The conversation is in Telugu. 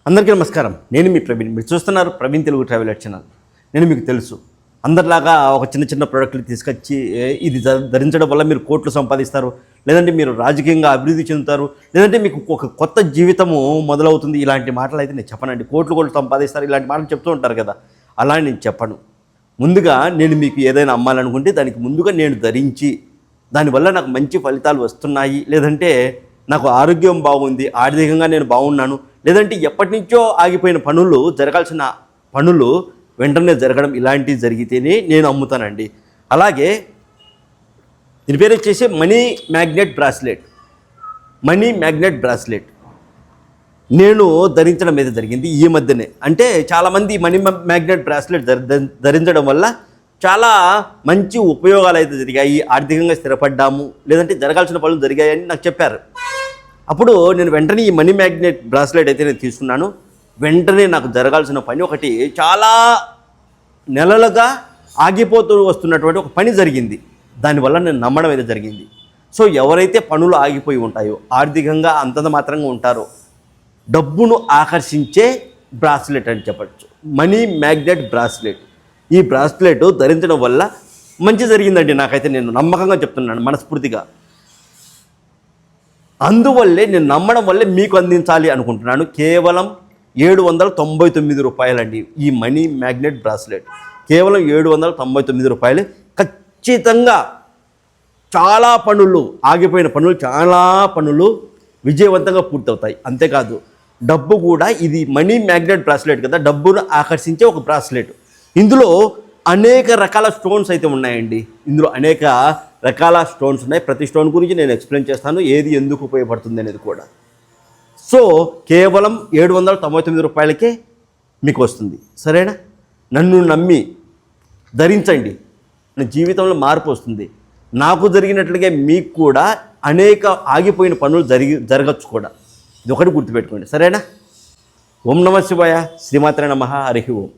అందరికీ నమస్కారం. నేను మీ ప్రవీణ్. మీరు చూస్తున్నారు ప్రవీణ్ తెలుగు ట్రావెల్ ఛానల్. నేను మీకు తెలుసు, అందరిలాగా ఒక చిన్న ప్రోడక్ట్లు తీసుకొచ్చి ఇది ధరించడం వల్ల మీరు కోట్లు సంపాదిస్తారు, లేదంటే మీరు రాజకీయంగా అభివృద్ధి చెందుతారు, లేదంటే మీకు ఒక కొత్త జీవితము మొదలవుతుంది. ఇలాంటి మాటలు అయితే నేను చెప్పనండి. కోట్లు సంపాదిస్తారు ఇలాంటి మాటలు చెప్తూ ఉంటారు కదా, అలా నేను చెప్పను. ముందుగా నేను మీకు ఏదైనా అమ్మాలనుకుంటే దానికి ముందుగా నేను ధరించి దానివల్ల నాకు మంచి ఫలితాలు వస్తున్నాయి, లేదంటే నాకు ఆరోగ్యం బాగుంది, ఆర్థికంగా నేను బాగున్నాను, లేదంటే ఎప్పటి నుంచో ఆగిపోయిన పనులు జరగాల్సిన పనులు వెంటనే జరగడం, ఇలాంటివి జరిగితేనే నేను అమ్ముతానండి. అలాగే దీని పేరు వచ్చేసి money magnet bracelet. Money magnet bracelet నేను ధరించడం అయితే జరిగింది ఈ మధ్యనే. అంటే చాలామంది మనీ మ్యాగ్నెట్ బ్రాస్లెట్ ధరించడం వల్ల చాలా మంచి ఉపయోగాలు అయితే జరిగాయి, ఆర్థికంగా స్థిరపడ్డాము, లేదంటే జరగాల్సిన పనులు జరిగాయని నాకు చెప్పారు. అప్పుడు నేను వెంటనే ఈ మనీ మ్యాగ్నెట్ బ్రాస్లెట్ అయితే నేను తీసుకున్నాను. వెంటనే నాకు జరగాల్సిన పని ఒకటి, చాలా నెలలుగా ఆగిపోతూ వస్తున్నటువంటి ఒక పని జరిగింది. దానివల్ల నేను నమ్మడం అయితే జరిగింది. సో ఎవరైతే పనులు ఆగిపోయి ఉంటాయో, ఆర్థికంగా అంతంత మాత్రంగా ఉంటారో, డబ్బును ఆకర్షించే బ్రాస్లెట్ అని చెప్పచ్చు మనీ మ్యాగ్నెట్ బ్రాస్లెట్. ఈ బ్రాస్లెట్ ధరించడం వల్ల మంచి జరిగిందండి నాకైతే. నేను నమ్మకంగా చెప్తున్నాను, మనస్ఫూర్తిగా. అందువల్లే నేను నమ్మడం వల్లే మీకు అందించాలి అనుకుంటున్నాను. కేవలం 799 రూపాయలండి ఈ మనీ మ్యాగ్నెట్ బ్రాస్లెట్. కేవలం 799 రూపాయలు. ఖచ్చితంగా చాలా పనులు, ఆగిపోయిన పనులు, చాలా పనులు విజయవంతంగా పూర్తవుతాయి. అంతేకాదు డబ్బు కూడా, ఇది మనీ మ్యాగ్నెట్ బ్రాస్లెట్ కదా, డబ్బును ఆకర్షించే ఒక బ్రాస్లెట్. ఇందులో అనేక రకాల స్టోన్స్ అయితే ఉన్నాయండి. ఇందులో అనేక రకాల స్టోన్స్ ఉన్నాయి. ప్రతి స్టోన్ గురించి నేను ఎక్స్ప్లెయిన్ చేస్తాను, ఏది ఎందుకు ఉపయోగపడుతుంది అనేది కూడా. సో కేవలం 799 రూపాయలకే మీకు వస్తుంది. సరేనా? నన్ను నమ్మి ధరించండి, నా జీవితంలో మార్పు వస్తుంది. నాకు జరిగినట్లుగా మీకు కూడా అనేక ఆగిపోయిన పనులు జరగచ్చు కూడా. ఇది ఒకటి గుర్తుపెట్టుకోండి. సరేనా? ఓం నమః శివాయ. శ్రీమాత్రే నమః. హరి ఓం.